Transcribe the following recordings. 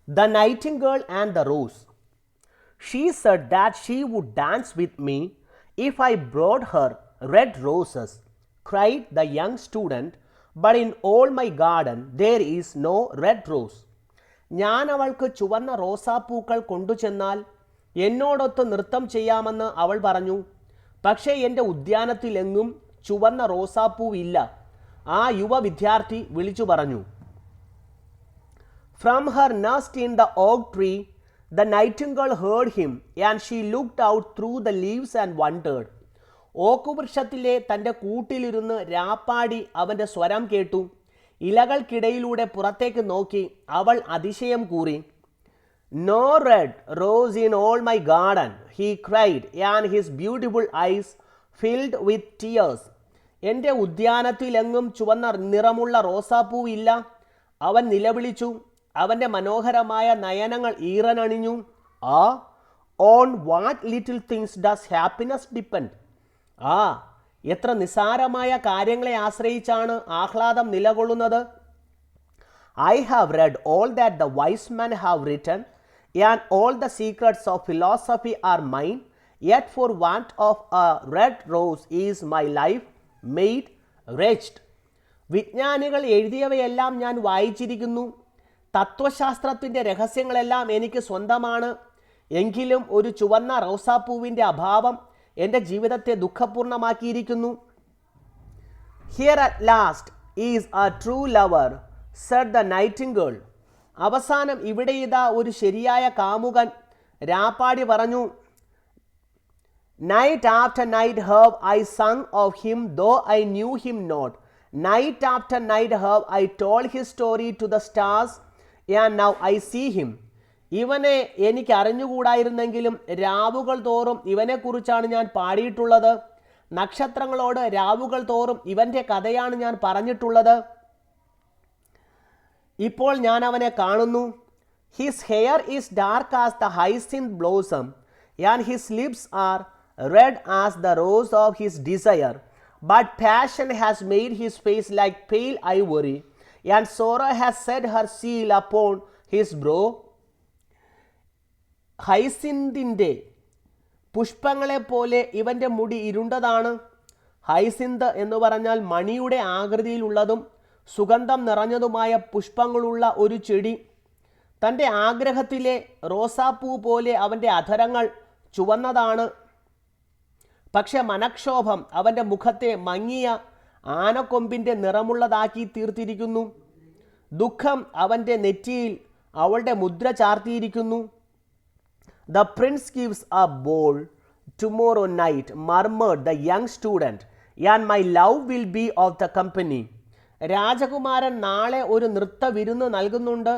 The Nightingale and the Rose. She said that she would dance with me if I brought her red roses, cried the young student, but in all my garden there is no red rose. ഞാൻ അവൾക്ക് ചുവന്ന റോസാപ്പൂക്കൾ കൊണ്ടുചെന്നാൽ എന്നോടൊത്ത് നൃത്തം ചെയ്യാമെന്ന് അവൾ പറഞ്ഞു. പക്ഷേ എൻ്റെ ഉദ്യാനത്തിലെങ്ങും ചുവന്ന റോസാപ്പൂവില്ല, ആ യുവ വിദ്യാർത്ഥി വിളിച്ചു പറഞ്ഞു. From her nest in the oak tree, the nightingale heard him, and she looked out through the leaves and wondered. ഓക്കുവൃക്ഷത്തിലെ തൻ്റെ കൂട്ടിലിരുന്ന് രാപ്പാടി അവൻ്റെ സ്വരം കേട്ടു. ഇലകൾക്കിടയിലൂടെ പുറത്തേക്ക് നോക്കി അവൾ അതിശയം കൂറി. No red rose in all my garden, he cried, and his beautiful eyes filled with tears. എൻ്റെ ഉദ്യാനത്തിലെങ്ങും ചുവന്ന നിറമുള്ള റോസാപ്പൂവില്ല, അവൻ നിലവിളിച്ചു. അവൻ്റെ മനോഹരമായ നയനങ്ങൾ ഈറനണിഞ്ഞു. On what little things does happiness depend. എത്ര നിസ്സാരമായ കാര്യങ്ങളെ ആശ്രയിച്ചാണ് ആഹ്ലാദം നിലകൊള്ളുന്നത്. I have read all that the wise men have written, and all the secrets of philosophy are mine, yet for want of a red rose is my life made wretched. വിജ്ഞാനികൾ എഴുതിയവയെല്ലാം ഞാൻ വായിച്ചിരിക്കുന്നു, തത്വശാസ്ത്രത്തിൻ്റെ രഹസ്യങ്ങളെല്ലാം എനിക്ക് സ്വന്തമാണ്. എങ്കിലും ഒരു ചുവന്ന റോസാപ്പൂവിൻ്റെ അഭാവം എൻ്റെ ജീവിതത്തെ ദുഃഖപൂർണ്ണമാക്കിയിരിക്കുന്നു. Here at last is a true lover, said the nightingale. അവസാനം ഇവിടെ ഇതാ ഒരു ശരിയായ കാമുകൻ, രാപ്പാടി പറഞ്ഞു. Night after night have I sung of him, though I knew him not. Night after night have I told his story to the stars, and now I see him. ഇവനെ എനിക്ക് അറിഞ്ഞുകൂടായിരുന്നെങ്കിലും രാവുകൾ തോറും ഇവനെക്കുറിച്ചാണ് ഞാൻ പാടിയിട്ടുള്ളത്. നക്ഷത്രങ്ങളോട് രാവുകൾ തോറും ഇവൻ്റെ കഥയാണ് ഞാൻ പറഞ്ഞിട്ടുള്ളത്. ഇപ്പോൾ ഞാൻ അവനെ കാണുന്നു. His hair is dark as the hyacinth blossom, and his lips are red as the rose of his desire. But passion has made his face like pale ivory, and sorrow has set her seal upon his brow. ഹൈസിന്തിൻ്റെ പുഷ്പങ്ങളെപ്പോലെ ഇവൻ്റെ മുടി ഇരുണ്ടതാണ്. Hyacinth എന്ന് പറഞ്ഞാൽ മണിയുടെ ആകൃതിയിലുള്ളതും സുഗന്ധം നിറഞ്ഞതുമായ പുഷ്പങ്ങളുള്ള ഒരു ചെടി. തൻ്റെ ആഗ്രഹത്തിലെ റോസാപ്പൂ പോലെ അവൻ്റെ അധരങ്ങൾ ചുവന്നതാണ്. പക്ഷെ മനക്ഷോഭം അവൻ്റെ മുഖത്തെ മങ്ങിയ ആനക്കൊമ്പിൻ്റെ നിറമുള്ളതാക്കി തീർത്തിരിക്കുന്നു. ദുഃഖം അവൻ്റെ നെറ്റിയിൽ അവളുടെ മുദ്ര ചാർത്തിയിരിക്കുന്നു. The prince gives a ball tomorrow night, murmured the young student, and my love will be of the company. രാജകുമാരൻ നാളെ ഒരു നൃത്ത വിരുന്ന് നൽകുന്നുണ്ട്,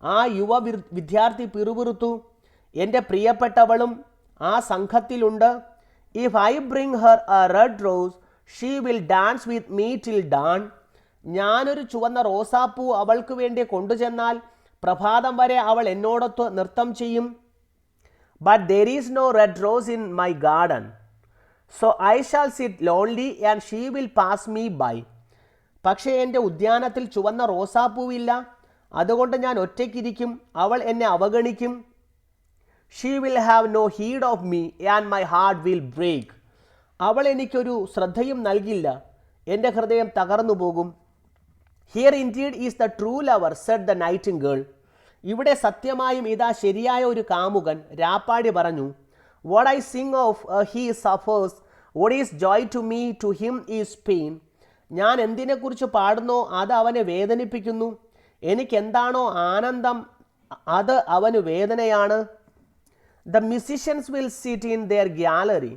ആ യുവ വിദ്യാർത്ഥി പിറുപിറുത്തു. എൻ്റെ പ്രിയപ്പെട്ടവളും ആ സംഘത്തിലുണ്ട്. If I bring her a red rose, she will dance with me till dawn. ഞാനൊരു ചുവന്ന റോസാപ്പൂ അവൾക്ക് വേണ്ടി കൊണ്ടുചെന്നാൽ പ്രഭാതം വരെ അവൾ എന്നോടൊത്ത് നൃത്തം ചെയ്യും. But there is no red rose in my garden, so I shall sit lonely and she will pass me by. പക്ഷേ എൻ്റെ ഉദ്യാനത്തിൽ ചുവന്ന റോസാപ്പൂവില്ല, അതുകൊണ്ട് ഞാൻ ഒറ്റയ്ക്കിരിക്കും, അവൾ എന്നെ അവഗണിക്കും. She will have no heed of me and my heart will break. അവൾ എനിക്കൊരു ശ്രദ്ധയും നൽകില്ല, എൻ്റെ ഹൃദയം തകർന്നു പോകും. Here indeed is the true lover, said the nightingale. ഇവിടെ സത്യമായും ഇതാ ശരിയായ ഒരു കാമുകൻ, രാപ്പാടി പറഞ്ഞു. What I sing of he suffers, what is joy to me, to him is pain. ഞാൻ എന്തിനെക്കുറിച്ച് പാടുന്നോ അത് അവനെ വേദനിപ്പിക്കുന്നു, എനിക്കെന്താണോ ആനന്ദം അത് അവന് വേദനയാണ്. The musicians will sit in their gallery,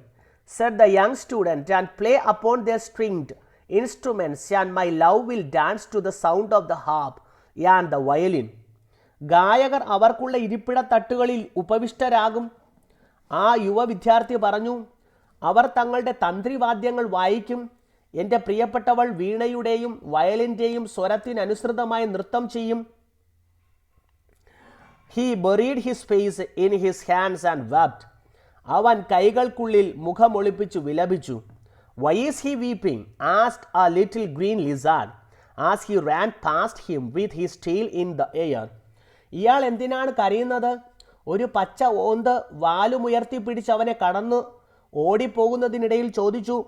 said the young student, and play upon their stringed instruments, and my love will dance to the sound of the harp and the violin. ഗായകർ അവർക്കുള്ള ഇരിപ്പിടത്തട്ടുകളിൽ ഉപവിഷ്ടരാകും. ആ യുവ വിദ്യാർത്ഥി പറഞ്ഞു. അവർ തങ്ങളുടെ തന്ത്രിവാദ്യങ്ങൾ വായിക്കും. എൻ്റെ പ്രിയപ്പെട്ടവൾ വീണയുടെയും വയലിൻ്റെയും സ്വരത്തിനനുസൃതമായി നൃത്തം ചെയ്യും. He buried his face in his hands and wept. അവൻ കൈകൾക്കുള്ളിൽ മുഖമൊളിപ്പിച്ചു വിലപിച്ചു. Why is he weeping? asked a little green lizard as he ran past him with his tail in the air. ഇയാൾ എന്തിനാണ് കരയുന്നത്? ഒരു പച്ച ഓന്ത് വാലുമുയർത്തിപ്പിടിച്ച് അവനെ കടന്നു ഓടിപ്പോകുന്നതിനിടയിൽ ചോദിച്ചു.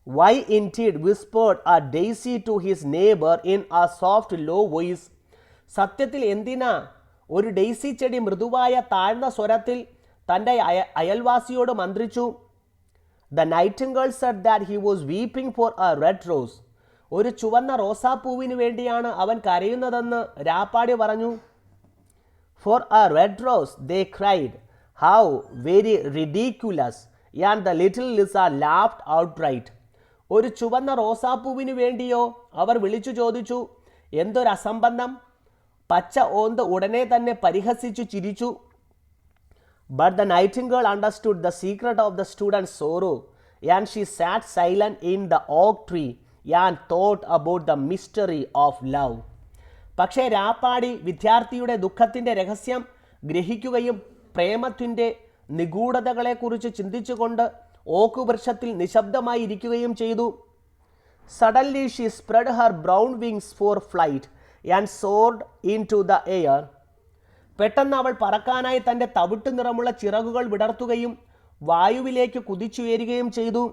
Why indeed, whispered a daisy to his neighbor in a soft low voice. സത്യത്തിൽ എന്തിനാ ഒരു ഡെയ്സി ചെടി മൃദുവായ താഴ്ന്ന സ്വരത്തിൽ തൻ്റെ അയൽവാസിയോട് മന്ത്രിച്ചു. The nightingale said that he was weeping for a red rose. ഒരു ചുവന്ന റോസാപ്പൂവിന് വേണ്ടിയാണ് അവൻ കരയുന്നതെന്ന് രാപ്പാടി പറഞ്ഞു. For a red rose, they cried. How very ridiculous! And the little lizard laughed outright. ഒരു ചുവന്ന റോസാപ്പൂവിന് വേണ്ടിയോ? അവർ വിളിച്ചു ചോദിച്ചു. എന്തൊരു അസംബന്ധം! പച്ച ഓന്ത് ഉടനെ തന്നെ പരിഹസിച്ചു ചിരിച്ചു. But the nightingale understood the secret of the student's sorrow, and she sat silent in the oak tree and thought about the mystery of love. പക്ഷേ രാപ്പാടി വിദ്യാർത്ഥിയുടെ ദുഃഖത്തിൻ്റെ രഹസ്യം ഗ്രഹിക്കുകയും പ്രേമത്തിൻ്റെ നിഗൂഢതകളെക്കുറിച്ച് ചിന്തിച്ചുകൊണ്ട് ഓക്കുവൃക്ഷത്തിൽ നിശബ്ദമായി ഇരിക്കുകയും ചെയ്തു. Suddenly she spread her brown wings for flight and soared into the air. പെട്ടെന്ന് അവൾ പറക്കാനായി തൻ്റെ തവിട്ട് നിറമുള്ള ചിറകുകൾ വിടർത്തുകയും വായുവിലേക്ക് കുതിച്ചുയരുകയും ചെയ്തു.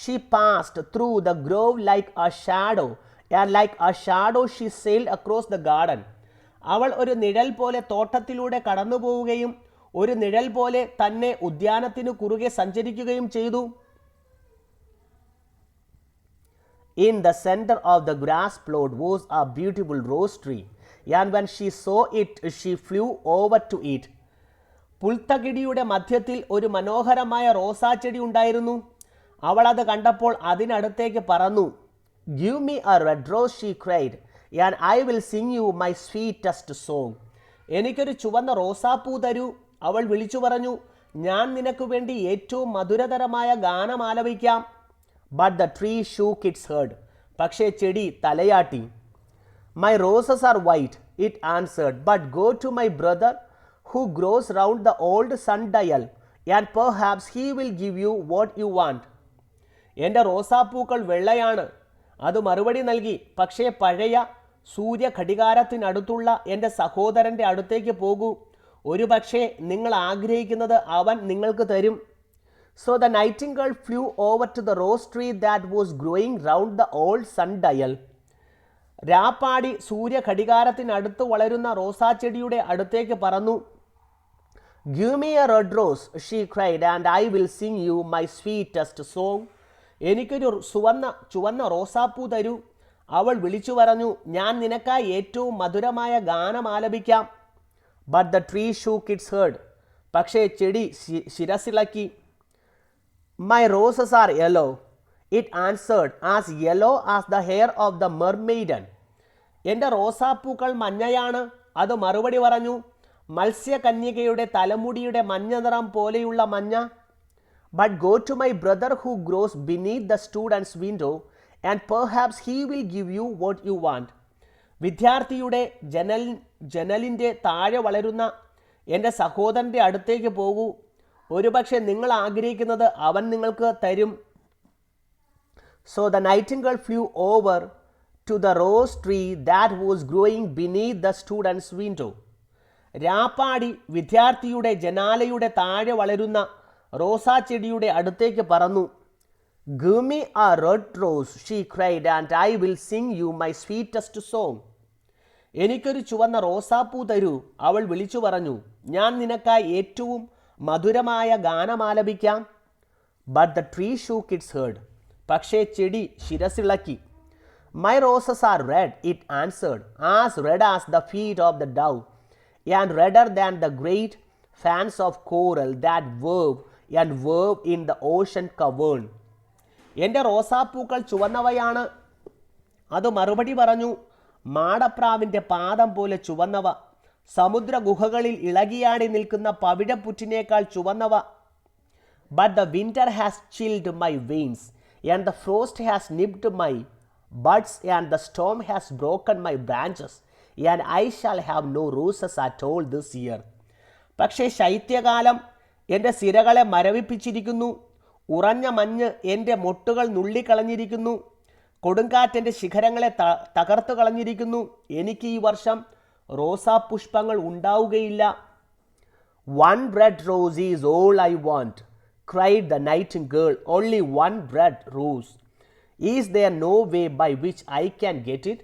She passed through the grove like a shadow, and like a shadow she sailed across the garden. അവൾ ഒരു നിഴൽ പോലെ തോട്ടത്തിലൂടെ കടന്നു പോവുകയും ഒരു നിഴൽ പോലെ തന്നെ ഉദ്യാനത്തിനു കുറുകെ സഞ്ചരിക്കുകയും ചെയ്തു. In the center of the grass plot was a beautiful rose tree, and when she saw it, she flew over to it. പുൽത്തകിടിയുടെ മധ്യത്തിൽ ഒരു മനോഹരമായ റോസാച്ചെടി ഉണ്ടായിരുന്നു. അവൾ അത് കണ്ടപ്പോൾ അതിനടുത്തേക്ക് പറന്നു. Give me a red rose, she cried, and I will sing you my sweetest song. എനിക്കൊരു ചുവന്ന റോസാപ്പൂ തരൂ, അവൾ വിളിച്ചു പറഞ്ഞു. ഞാൻ നിനക്ക് വേണ്ടി ഏറ്റവും മധുരതരമായ ഗാനം ആലപിക്കാം. But the tree shook its head. പക്ഷേ ചെടി തലയാട്ടി. My roses are white, it answered, but go to my brother who grows round the old sundial, and perhaps he will give you what you want. എൻ്റെ റോസാപ്പൂക്കൾ വെള്ളയാണ്, അത് മറുപടി നൽകി. പക്ഷേ പഴയ സൂര്യഘടികാരത്തിനടുത്തുള്ള എൻ്റെ സഹോദരൻ്റെ അടുത്തേക്ക് പോകൂ, ഒരു പക്ഷേ നിങ്ങൾ ആഗ്രഹിക്കുന്നത് അവൻ നിങ്ങൾക്ക് തരും. So the nightingale flew over to the rose tree that was growing round the old sundial. രാപ്പാടി സൂര്യഘടികാരത്തിനടുത്ത് വളരുന്ന റോസാച്ചെടിയുടെ അടുത്തേക്ക് പറന്നു. Give me a red rose, she cried, and I will sing you my sweetest song. എനിക്കൊരു ചുവന്ന റോസാപ്പൂ തരൂ, അവൾ വിളിച്ചു പറഞ്ഞു. ഞാൻ നിനക്കായി ഏറ്റവും മധുരമായ ഗാനം ആലപിക്കാം. But the tree shook its head. പക്ഷേ ചെടി ശിരസിളക്കി. My roses are yellow, it answered, as yellow as the hair of the mermaiden. എൻ്റെ റോസാപ്പൂക്കൾ മഞ്ഞയാണ്, അത് മറുപടി പറഞ്ഞു. മത്സ്യകന്യകയുടെ തലമുടിയുടെ മഞ്ഞ നിറം പോലെയുള്ള മഞ്ഞ. But go to my brother who grows beneath the student's window, and perhaps he will give you what you want. വിദ്യാർത്ഥിയുടെ ജനലിൻ്റെ താഴെ വളരുന്ന എൻ്റെ സഹോദരൻ്റെ അടുത്തേക്ക് പോകൂ, ഒരുപക്ഷെ നിങ്ങൾ ആഗ്രഹിക്കുന്നത് അവൻ നിങ്ങൾക്ക് തരും. So the nightingale flew over to the rose tree that was growing beneath the student's window. രാപ്പാടി വിദ്യാർത്ഥിയുടെ ജനാലയുടെ താഴെ വളരുന്ന റോസാച്ചെടിയുടെ അടുത്തേക്ക് പറന്നു. Give me a red rose, she cried, and I will sing you my sweetest song. എനിക്കൊരു ചുവന്ന റോസാപ്പൂ തരൂ, അവൾ വിളിച്ചു പറഞ്ഞു. ഞാൻ നിനക്കായി ഏറ്റവും മധുരമായ ഗാനം ആലപിക്കാം. But the tree shook its head. പക്ഷേ ചെടി ശിരസിളക്കി. My roses are red, it answered, as red as the feet of the dove, and redder than the great fans of coral that wove and wove in the ocean cavern. എൻ്റെ റോസാപ്പൂക്കൾ ചുവന്നവയാണ്, അത് മറുപടി പറഞ്ഞു. മാടപ്രാവിൻ്റെ പാദം പോലെ ചുവന്നവ, സമുദ്ര ഗുഹകളിൽ ഇളകിയാടി നിൽക്കുന്ന പവിഴപ്പുറ്റിനേക്കാൾ ചുവന്നവ. But the winter has chilled my veins, and the frost has nipped my buds, and the storm has broken my branches, and I shall have no roses at all this year. പക്ഷേ ശൈത്യകാലം എൻ്റെ സിരകളെ മരവിപ്പിച്ചിരിക്കുന്നു, ഉറഞ്ഞ മഞ്ഞ് എൻ്റെ മൊട്ടുകൾ നുള്ളിക്കളഞ്ഞിരിക്കുന്നു, കൊടുങ്കാറ്റെൻ്റെ ശിഖരങ്ങളെ തകർത്തു കളഞ്ഞിരിക്കുന്നു. എനിക്ക് ഈ വർഷം റോസാപുഷ്പങ്ങൾ ഉണ്ടാവുകയില്ല. "One red rose is all I want," cried the nightingale. "Only one red rose. Is there no way by which I can get it?"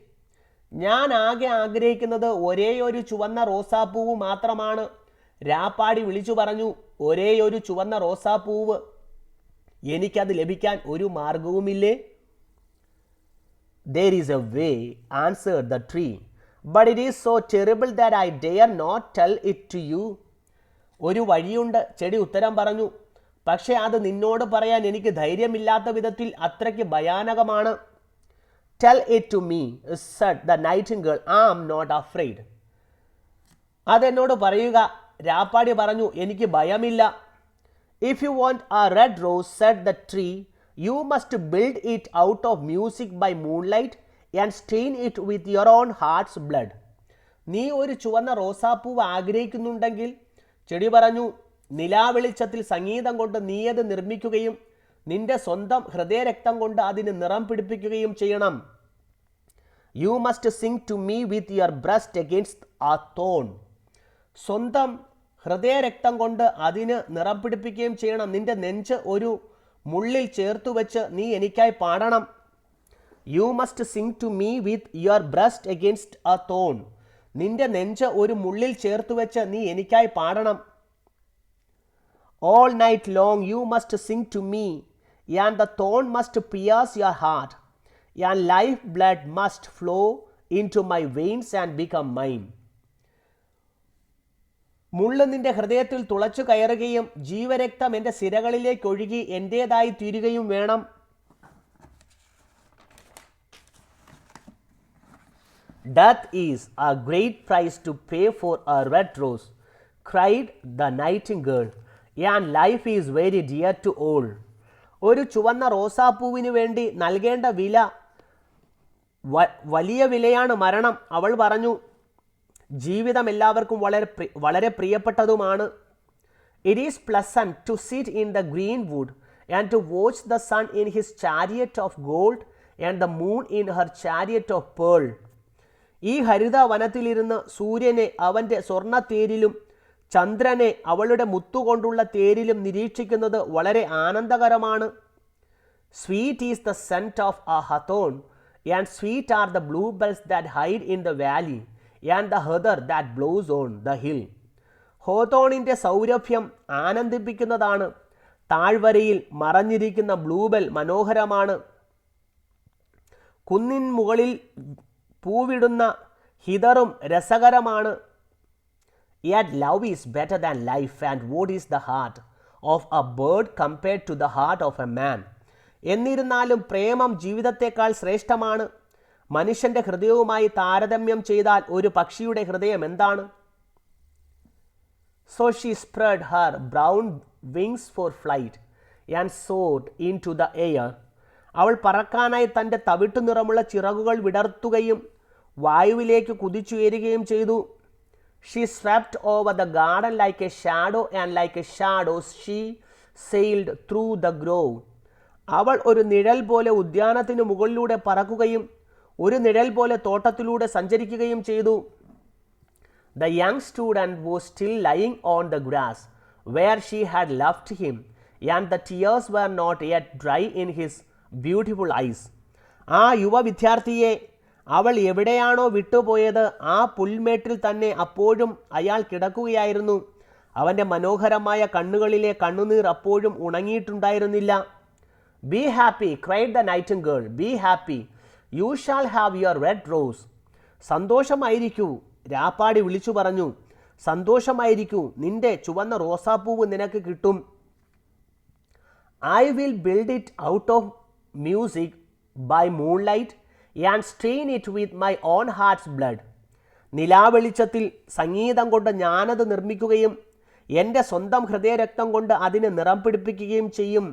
ഞാൻ ആകെ ആഗ്രഹിക്കുന്നത് ഒരേയൊരു ചുവന്ന റോസാപ്പൂവ് മാത്രമാണ്. രാപ്പാടി വിളിച്ചു പറഞ്ഞു. ഒരേയൊരു ചുവന്ന റോസാപ്പൂവ്. എനിക്കത് ലഭിക്കാൻ ഒരു മാർഗവുമില്ലേ? "There is a way," answered the tree, "but it is so terrible that I dare not tell it to you." ഒരു വഴിയുണ്ട്, ചെടി ഉത്തരം പറഞ്ഞു. പക്ഷേ അത് നിന്നോട് പറയാൻ എനിക്ക് ധൈര്യമില്ലാത്ത വിധത്തിൽ അത്രയ്ക്ക് ഭയാനകമാണ്. "Tell it to me," said the nightingale. "I am not afraid." അതെന്നോട് പറയുക, രാപ്പാടി പറഞ്ഞു. എനിക്ക് ഭയമില്ല. "If you want a red rose," said the tree, "you must build it out of music by moonlight and stain it with your own heart's blood." നീ ഒരു ചുവന്ന റോസാപ്പൂവ് ആഗ്രഹിക്കുന്നുണ്ടെങ്കിൽ, ചെടി പറഞ്ഞു, നിലാവെളിച്ചത്തിൽ സംഗീതം കൊണ്ട് നീ അത് നിർമ്മിക്കുകയും നിന്റെ സ്വന്തം ഹൃദയരക്തം കൊണ്ട് അതിന് നിറം പിടിപ്പിക്കുകയും ചെയ്യണം. "You must sing to me with your breast against a thorn." സ്വന്തം ഹൃദയരക്തം കൊണ്ട് അതിന് നിറം പിടിപ്പിക്കുകയും ചെയ്യണം. നിന്റെ നെഞ്ച് ഒരു മുള്ളിൽ ചേർത്തു വെച്ച് നീ എനിക്കായി പാടണം. "You must sing to me with your breast against a thorn." നിന്റെ നെഞ്ച് ഒരു മുള്ളിൽ ചേർത്തു വെച്ച് നീ എനിക്കായി പാടണം. "All night long you must sing to me, and the thorn must pierce your heart, and life blood must flow into my veins and become mine." മുള്ള് നിന്റെ ഹൃദയത്തിൽ തുളച്ചു കയറുകയും ജീവരക്തം എൻ്റെ സിരകളിലേക്ക് ഒഴുകി എൻ്റേതായി തീരുകയും വേണം. "Death is a great price to pay for a red rose," cried the nightingale, "and life is very dear to all." ഒരു ചുവന്ന റോസാപ്പൂവിന് വേണ്ടി നൽകേണ്ട വില വലിയ വിലയാണ് മരണം, അവൾ പറഞ്ഞു. ജീവിതം എല്ലാവർക്കും വളരെ പ്രിയപ്പെട്ടതുമാണ്. "It is pleasant to sit in the green wood and to watch the sun in his chariot of gold and the moon in her chariot of pearl." ഈ ഹരിത വനത്തിലിരുന്ന് സൂര്യനെ അവൻ്റെ സ്വർണ്ണ തേരിലും ചന്ദ്രനെ അവളുടെ മുത്തുകൊണ്ടുള്ള തേരിലും നിരീക്ഷിക്കുന്നത് വളരെ ആനന്ദകരമാണ്. "Sweet is the scent of a hawthorn, and sweet are the bluebells that hide in the valley, and the heather that blows on the hill." ഹോതോണിൻ്റെ സൗരഭ്യം ആനന്ദിപ്പിക്കുന്നതാണ്. താഴ്വരയിൽ മറഞ്ഞിരിക്കുന്ന ബ്ലൂബെൽ മനോഹരമാണ്. കുന്നിൻ മുകളിൽ പൂവിടുന്ന ഹിതറും രസകരമാണ്. "Yet love is better than life, and what is the heart of a bird compared to the heart of a man?" എന്നിരുന്നാലും പ്രേമം ജീവിതത്തേക്കാൾ ശ്രേഷ്ഠമാണ്. മനുഷ്യൻ്റെ ഹൃദയവുമായി താരതമ്യം ചെയ്താൽ ഒരു പക്ഷിയുടെ ഹൃദയം എന്താണ്? "So she spread her brown wings for flight and soared into the air." അവൾ പറക്കാനായി തൻ്റെ തവിട്ടു നിറമുള്ള ചിറകുകൾ വിടർത്തുകയും വായുവിലേക്ക് കുതിച്ചുയരുകയും ചെയ്തു. "She swept over the garden like a shadow, and like a shadow she sailed through the grove." അവൾ ഒരു നിഴൽ പോലെ ഉദ്യാനത്തിന് മുകളിലൂടെ പറക്കുകയും ഒരു നിഴൽ പോലെ തോട്ടത്തിലൂടെ സഞ്ചരിക്കുകയും ചെയ്തു. "The young student was still lying on the grass where she had left him, and the tears were not yet dry in his beautiful eyes." ആ യുവ വിദ്യാർത്ഥിയെ അവൾ എവിടെയാണോ വിട്ടുപോയത് ആ പുൽമേട്ടിൽ തന്നെ അപ്പോഴും അയാൾ കിടക്കുകയായിരുന്നു. അവൻ്റെ മനോഹരമായ കണ്ണുകളിലെ കണ്ണുനീർ അപ്പോഴും ഉണങ്ങിയിട്ടുണ്ടായിരുന്നില്ല. "Be happy," cried the nightingale. "Be happy. You shall have your red rose." സന്തോഷമായിരിക്കൂ, രാപ്പാടി വിളിച്ചു പറഞ്ഞു. സന്തോഷമായിരിക്കൂ, നിന്റെ ചുവന്ന റോസാപ്പൂവ് നിനക്ക് കിട്ടും. "I will build it out of music by moonlight and stain it with my own heart's blood." നിലാവെളിച്ചത്തിൽ സംഗീതം കൊണ്ട് ഞാനത് നിർമ്മിക്കുകയും എൻ്റെ സ്വന്തം ഹൃദയരക്തം കൊണ്ട് അതിന് നിറം പിടിപ്പിക്കുകയും ചെയ്യും.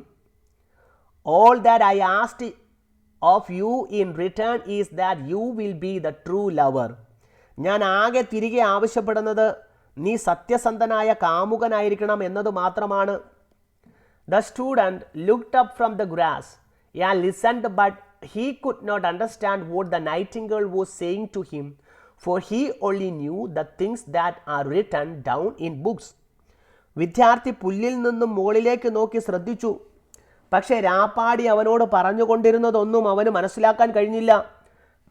"All that I asked of you in return is that you will be the true lover." ഞാൻ ആകെ തിരികെ ആവശ്യപ്പെടുന്നത് നീ സത്യസന്ധനായ കാമുകനായിരിക്കണം എന്നത് മാത്രമാണ്. The student looked up from the grass and listened, but he could not understand what the nightingale was saying to him, for he only knew the things that are written down in books. വിദ്യാർത്ഥി പുല്ലിൽ നിന്നും മുകളിലേക്ക് നോക്കി ശ്രദ്ധിച്ചു. പക്ഷേ രാപ്പാടി അവനോട് പറഞ്ഞുകൊണ്ടിരുന്നതൊന്നും അവന് മനസ്സിലാക്കാൻ കഴിഞ്ഞില്ല.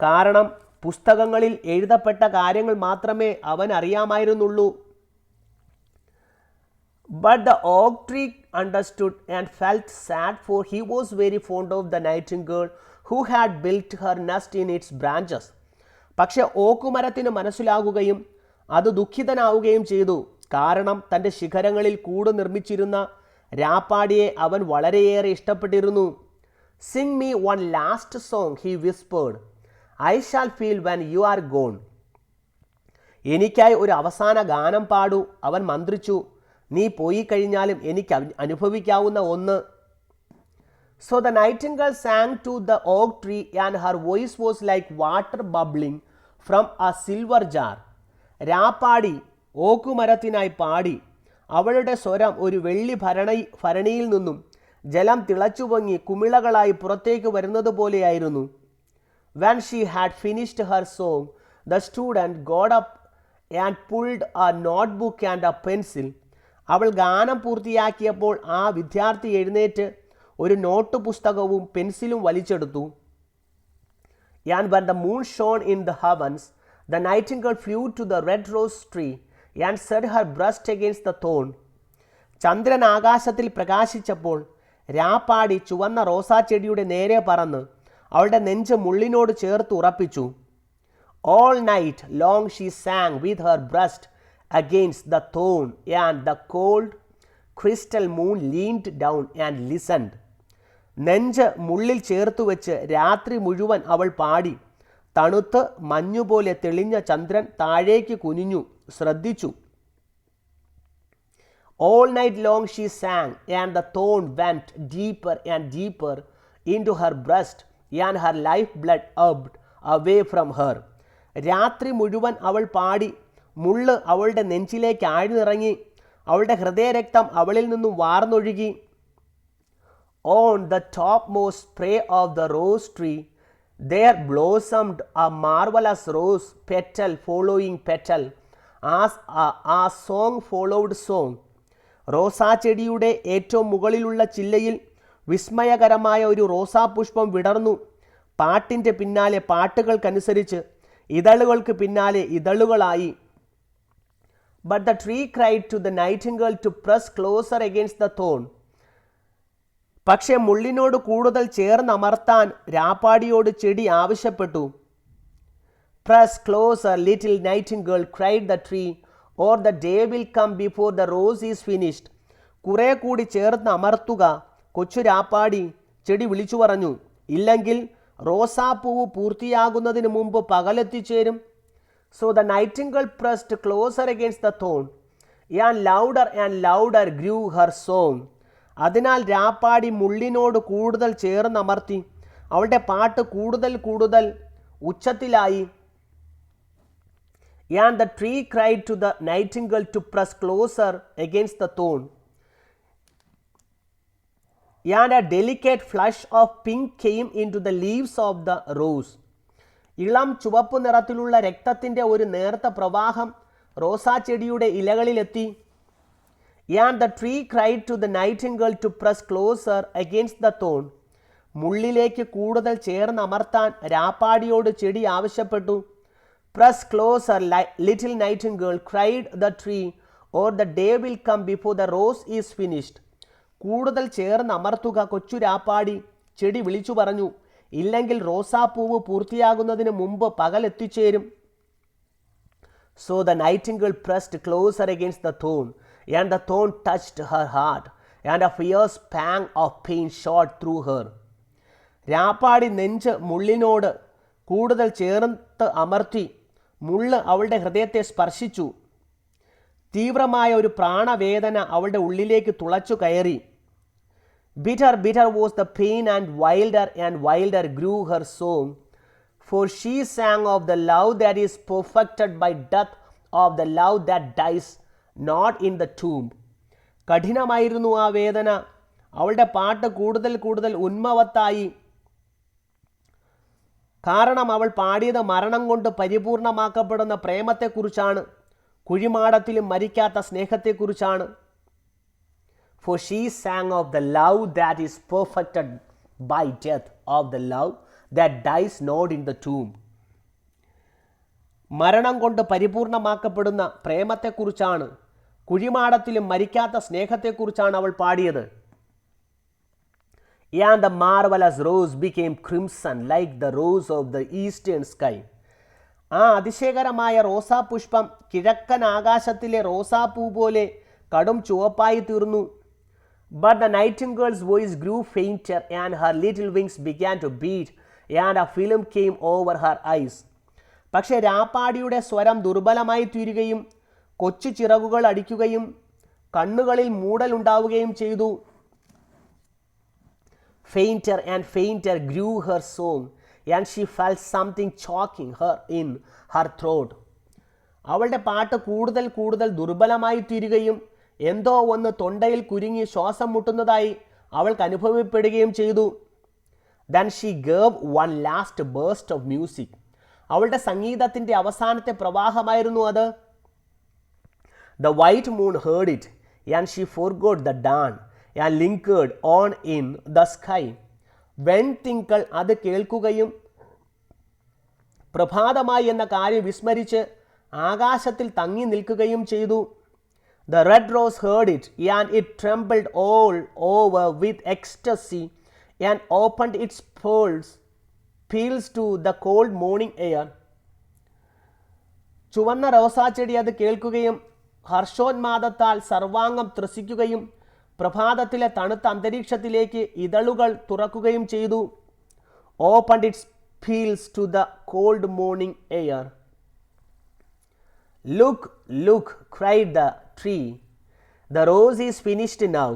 കാരണം പുസ്തകങ്ങളിൽ എഴുതപ്പെട്ട കാര്യങ്ങൾ മാത്രമേ അവൻ അറിയാമായിരുന്നുള്ളൂ. But the oak tree understood and felt sad, for he was very fond of the nightingale who had built her nest in its branches. പക്ഷെ ഓക്കുമരത്തിന് മനസ്സിലാകുകയും അത് ദുഃഖിതനാവുകയും ചെയ്തു. കാരണം തൻ്റെ ശിഖരങ്ങളിൽ കൂട് നിർമ്മിച്ചിരുന്ന രാപ്പാടിയെ അവൻ വളരെയേറെ ഇഷ്ടപ്പെട്ടിരുന്നു. Sing me one last song he whispered, I shall feel when you are gone. എനിക്കായി ഒരു അവസാന ഗാനം പാടൂ, അവൻ മന്ത്രിച്ചു. നീ പോയി കഴിഞ്ഞാലും എനിക്ക് അനുഭവിക്കാവുന്ന ഒന്ന്. So the nightingale sang to the oak tree and her voice was like water bubbling from a silver jar. രാപ്പാടി ഓക്കുമരത്തിനായി പാടി. അവളുടെ സ്വരം ഒരു വെള്ളി ഭരണിയിൽ നിന്നും ജലം തിളച്ചു പൊങ്ങി കുമിളകളായി പുറത്തേക്ക് വരുന്നത് പോലെയായിരുന്നു. When she had finished her song, the student got up and pulled a notebook and a pencil. അവൾ ഗാനം പൂർത്തിയാക്കിയപ്പോൾ ആ വിദ്യാർത്ഥി എഴുന്നേറ്റ് ഒരു നോട്ട് പുസ്തകവും പെൻസിലും വലിച്ചെടുത്തു. And when the moon shone in the heavens, the nightingale flew to the red rose tree and set her breast against the thorn. ചന്ദ്രൻ ആകാശത്തിൽ പ്രകാശിച്ചപ്പോൾ രാപ്പാടി ചുവന്ന റോസാച്ചെടിയുടെ നേരെ പറന്ന് അവളുടെ നെഞ്ച് മുള്ളിനോട് ചേർത്ത് ഉറപ്പിച്ചു. All night long she sang with her breast against the thorn, and the cold crystal moon leaned down and listened. നെഞ്ച് മുള്ളിൽ ചേർത്തു വെച്ച് രാത്രി മുഴുവൻ അവൾ പാടി. തണുത്ത് മഞ്ഞുപോലെ തെളിഞ്ഞ ചന്ദ്രൻ താഴേക്ക് കുനിഞ്ഞു ശ്രദ്ധിച്ചു. All night long she sang, and the thorn went deeper and deeper into her breast, and her life blood ebbed away from her. രാത്രി മുഴുവൻ അവൾ പാടി. മുള്ള് അവളുടെ നെഞ്ചിലേക്ക് ആഴ്ന്നിറങ്ങി. അവളുടെ ഹൃദയരക്തം അവളിൽ നിന്നും വാർന്നൊഴുകി. On the topmost spray of the rose tree there blossomed a marvelous rose, petal following petal, as a song followed song. റോസാച്ചെടിയുടെ ഏറ്റവും മുകളിലുള്ള ചില്ലയിൽ വിസ്മയകരമായ ഒരു റോസാപുഷ്പം വിടർന്നു. പാട്ടിൻ്റെ പിന്നാലെ പാട്ടുകൾക്കനുസരിച്ച് ഇതളുകൾക്ക് പിന്നാലെ ഇതളുകളായി. But the tree cried to the nightingale to press closer against the thorn. പക്ഷേ മുള്ളിനോട് കൂടുതൽ ചേർന്നമർത്താൻ രാപ്പാടിയോട് ചെടി ആവശ്യപ്പെട്ടു. Press closer, little nightingale, cried the tree, or the day will come before the rose is finished. കുറെ കൂടി ചേർന്ന് അമർത്തുക കൊച്ചു രാപ്പാടി, ചെടി വിളിച്ചു പറഞ്ഞു. ഇല്ലെങ്കിൽ റോസാപ്പൂവ് പൂർത്തിയാകുന്നതിന് മുമ്പ് പകലെത്തിച്ചേരും. So the nightingale pressed closer against the thorn, and louder grew her song. അതിനാൽ രാപ്പാടി മുള്ളിനോട് കൂടുതൽ ചേർന്നമർത്തി. അവളുടെ പാട്ട് കൂടുതൽ ഉച്ചത്തിലായി. And the tree cried to the nightingale to press closer against the thorn. And a delicate flush of pink came into the leaves of the rose. ഇളം ചുവപ്പ് നിറത്തിലുള്ള രക്തത്തിൻ്റെ ഒരു നേർത്ത പ്രവാഹം റോസാച്ചെടിയുടെ ഇലകളിലെത്തി. And the tree cried to the nightingale to press closer against the thorn. മുള്ളിലേക്ക് കൂടുതൽ ചേർന്നമർത്താൻ രാപ്പാടിയോട് ചെടി ആവശ്യപ്പെട്ടു. Press closer, little nightingale, cried the tree, or the day will come before the rose is finished. കൂടുതൽ ചേർന്നമർത്തുക കൊച്ചു രാപ്പാടി, ചെടി വിളിച്ചു പറഞ്ഞു. ഇല്ലെങ്കിൽ റോസാപ്പൂവ് പൂർത്തിയാകുന്നതിന് മുമ്പ് പകൽ എത്തിച്ചേരും. So the nightingale pressed closer against the thorn, and the thorn touched her heart, and a fierce pang of pain shot through her. രാപ്പാടി നെഞ്ച് മുള്ളിനോട് കൂടുതൽ ചേർത്ത് അമർത്തി. മുള്ള് അവളുടെ ഹൃദയത്തെ സ്പർശിച്ചു. തീവ്രമായ ഒരു പ്രാണവേദന അവളുടെ ഉള്ളിലേക്ക് തുളച്ചു കയറി. Bitter was the pain, and wilder grew her song, for she sang of the love that is perfected by death, of the love that dies not in the tomb. കഠിനമായിരുന്നു ആ വേദന. അവളുടെ പാട്ട് കൂടുതൽ ഉന്മവത്തായി. കാരണം അവൾ പാടിയത് മരണം കൊണ്ട് പരിപൂർണമാക്കപ്പെടുന്ന പ്രേമത്തെക്കുറിച്ചാണ്, കുഴിമാടത്തിലും മരിക്കാത്ത സ്നേഹത്തെക്കുറിച്ചാണ്. For she sang of the love that is perfected by death, of the love that dies not in the tomb. മരണം കൊണ്ട് പരിപൂർണമാക്കപ്പെടുന്ന പ്രേമത്തെക്കുറിച്ചാണ്, കുഴിമാടത്തിലും മരിക്കാത്ത സ്നേഹത്തെക്കുറിച്ചാണ് അവൾ പാടിയത്. And the marvelous rose became crimson like the rose of the eastern sky. ആ അതിശയകരമായ റോസാപുഷ്പം കിഴക്കൻ ആകാശത്തിലെ റോസാപ്പൂ പോലെ കടും ചുവപ്പായി തീർന്നു. But the nightingale's voice grew fainter and her little wings began to beat and a film came over her eyes. പക്ഷേ രാപ്പാടിയുടെ സ്വരം ദുർബലമായി തീരുകയും കൊച്ചു ചിറകുകൾ അടിക്കുകയും കണ്ണുകളിൽ മൂടലുണ്ടാവുകയും ചെയ്തു. Fainter and fainter grew her song and she felt something choking her in her throat. അവളുടെ പാട്ട് കൂടുതൽ കൂടുതൽ ദുർബലമായി തീരുകയും എന്തോ ഒന്ന് തൊണ്ടയിൽ കുരുങ്ങി ശ്വാസം മുട്ടുന്നതായി അവൾക്ക് അനുഭവപ്പെടുകയും ചെയ്തു. Then she gave one last burst of music. അവളുടെ സംഗീതത്തിൻ്റെ അവസാനത്തെ പ്രവാഹമായിരുന്നു അത്. The white moon heard it and she forgot the dawn and lingered on in the sky. വെൺതിങ്കൾ അത് കേൾക്കുകയും പ്രഭാതമായി എന്ന കാര്യം വിസ്മരിച്ച് ആകാശത്തിൽ തങ്ങി നിൽക്കുകയും ചെയ്തു. The red rose heard it and it trembled all over with ecstasy and opened its peals to the cold morning air. ചുവന്ന റോസാച്ചെടി അത് കേൾക്കുകയും ഹർഷോന്മാദത്താൽ സർവാംഗം ത്രസിക്കുകയും പ്രഭാതത്തിലെ തണുത്ത അന്തരീക്ഷത്തിലേക്ക് ഇതളുകൾ തുറക്കുകയും ചെയ്തു. Opened its peals to the cold morning air. Look, look, cried the tree. The rose is finished now.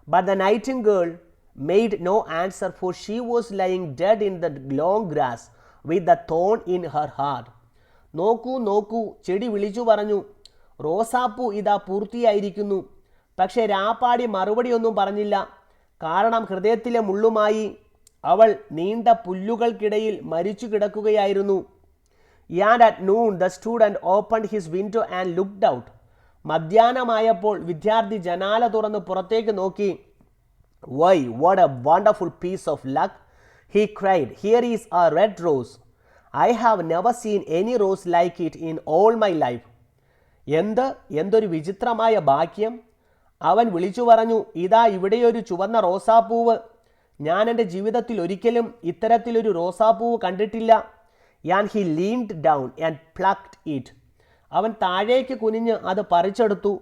But the nightingale made no answer, for she was lying dead in the long grass with the thorn in her heart. നോക്കൂ നോക്കൂ, ചെടി വിളിച്ചു പറഞ്ഞു, റോസാപ്പൂ ഇതാ പൂർത്തിയായിരിക്കുന്നു. പക്ഷേ രാപ്പാടി മറുപടിയൊന്നും പറഞ്ഞില്ല, കാരണം ഹൃദയത്തിലെ മുള്ളുമായി അവൾ നീണ്ട പുല്ലുകൾക്കിടയിൽ മരിച്ചു കിടക്കുകയായിരുന്നു. And at noon the student opened his window and looked out. മധ്യാഹ്നമായപ്പോൾ വിദ്യാർത്ഥി ജനാല തുറന്ന് പുറത്തേക്ക് നോക്കി. Why, what a wonderful piece of luck, he cried. Here is a red rose. I have never seen any rose like it in all my life. എന്തൊരു വിചിത്രമായ ഭാഗ്യം, അവൻ വിളിച്ചു പറഞ്ഞു. ഇതാ ഇവിടെയൊരു ചുവന്ന റോസാപ്പൂവ്. ഞാൻ എൻ്റെ ജീവിതത്തിൽ ഒരിക്കലും ഇത്തരത്തിലൊരു റോസാപ്പൂവ് കണ്ടിട്ടില്ല. And he leaned down and plucked it. അവൻ താഴേക്ക് കുനിഞ്ഞ് അത് പറിച്ചെടുത്തു.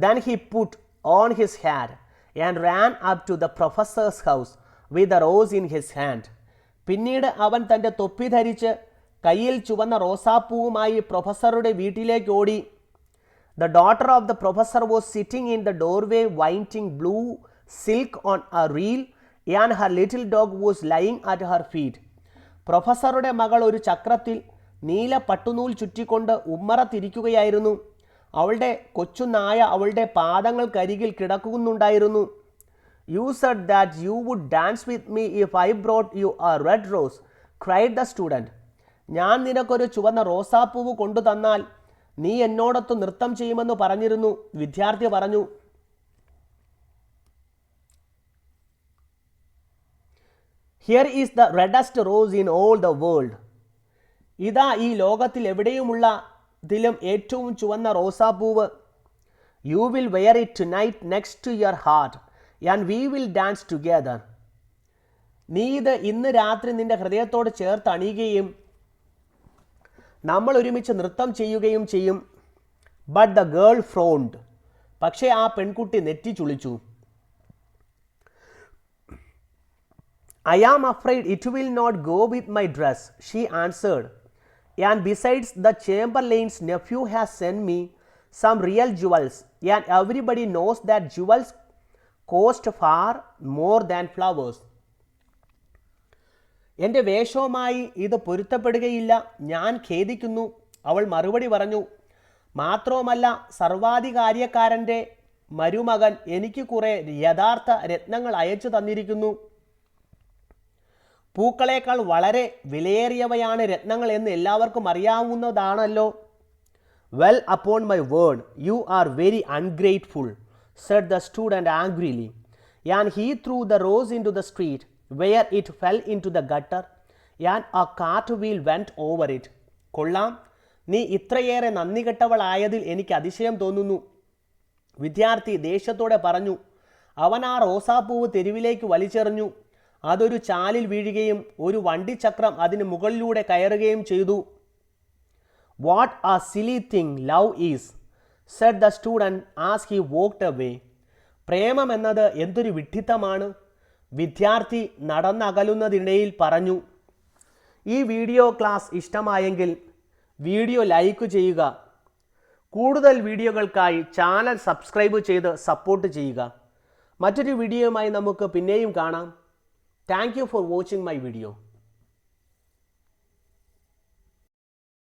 Then he put on his hat and ran up to the professor's house with the rose in his hand. പിന്നീട് അവൻ തൻ്റെ തൊപ്പി ധരിച്ച് കയ്യിൽ ചുവന്ന റോസാപ്പൂവുമായി പ്രൊഫസറുടെ വീട്ടിലേക്ക് ഓടി. The daughter of the professor was sitting in the doorway winding blue silk on a reel and her little dog was lying at her feet. പ്രൊഫസറുടെ മകൾ ഒരു ചക്രത്തിൽ നീല പട്ടുനൂൽ ചുറ്റിക്കൊണ്ട് ഉമ്മറത്തിരിക്കുകയായിരുന്നു. അവളുടെ കൊച്ചു നായ അവളുടെ പാദങ്ങൾക്കരികിൽ കിടക്കുന്നുണ്ടായിരുന്നു. You said that you would dance with me if I brought you a red rose, cried the student. ഞാൻ നിനക്കൊരു ചുവന്ന റോസാപ്പൂവ് കൊണ്ടു തന്നാൽ നീ എന്നോടൊത്ത് നൃത്തം ചെയ്യുമെന്ന് പറഞ്ഞിരുന്നു, വിദ്യാർത്ഥി പറഞ്ഞു. Here is the reddest rose in all the world. ഇതാ ഈ ലോകത്തിൽ എവിടെയുമുള്ളതിലും ഏറ്റവും ചുവന്ന റോസാപ്പൂവ്. You will wear it tonight next to your heart and we will dance together. നീ ഇത് ഇന്ന് രാത്രി നിന്റെ ഹൃദയത്തോട് ചേർത്ത് അണിയുകയും നമ്മൾ ഒരുമിച്ച് നൃത്തം ചെയ്യുകയും ചെയ്യും. But the girl frowned. പക്ഷേ ആ പെൺകുട്ടി നെറ്റി ചുളിച്ചു. I am afraid it will not go with my dress, she answered. And besides, the chamberlain's nephew has sent me some real jewels, and everybody knows that jewels cost far more than flowers. എൻ്റെ വേഷവുമായി ഇത് പൊരുത്തപ്പെടുകയില്ല, ഞാൻ ഖേദിക്കുന്നു, അവൾ മറുപടി പറഞ്ഞു. മാത്രവുമല്ല, സർവാധികാര്യക്കാരൻ്റെ മരുമകൻ എനിക്ക് കുറേ യഥാർത്ഥ രത്നങ്ങൾ അയച്ചു തന്നിരിക്കുന്നു. പൂക്കളേക്കാൾ വളരെ വിലയേറിയവയാണ് രത്നങ്ങൾ എന്ന് എല്ലാവർക്കും അറിയാവുന്നതാണല്ലോ. Well upon my word you are very ungrateful, said the student angrily, and he threw the rose into the street where it fell into the gutter and a cart wheel went over it. കൊള്ളാം, നീ ഇത്രയേറെ നന്ദി കെട്ടവളായതിൽ എനിക്ക് അതിശയം തോന്നുന്നു. വിദ്യാർത്ഥി ദേഷ്യത്തോടെ പറഞ്ഞു. അവൻ ആ റോസാപ്പൂവ് തെരുവിലേക്ക് വലിച്ചെറിഞ്ഞു. അതൊരു ചാലിൽ വീഴുകയും ഒരു വണ്ടിച്ചക്രം അതിന് മുകളിലൂടെ കയറുകയും ചെയ്തു. What a silly thing love is, said the student as he walked away. പ്രേമം എന്നത് എന്തൊരു വിഡ്ഢിത്തമാണ്, വിദ്യാർത്ഥി നടന്നകലുന്നതിനിടയിൽ പറഞ്ഞു. ഈ വീഡിയോ ക്ലാസ് ഇഷ്ടമായെങ്കിൽ വീഡിയോ ലൈക്ക് ചെയ്യുക. കൂടുതൽ വീഡിയോകൾക്കായി ചാനൽ സബ്സ്ക്രൈബ് ചെയ്ത് സപ്പോർട്ട് ചെയ്യുക. മറ്റൊരു വീഡിയോയുമായി നമുക്ക് പിന്നെയും കാണാം. Thank you for watching my video.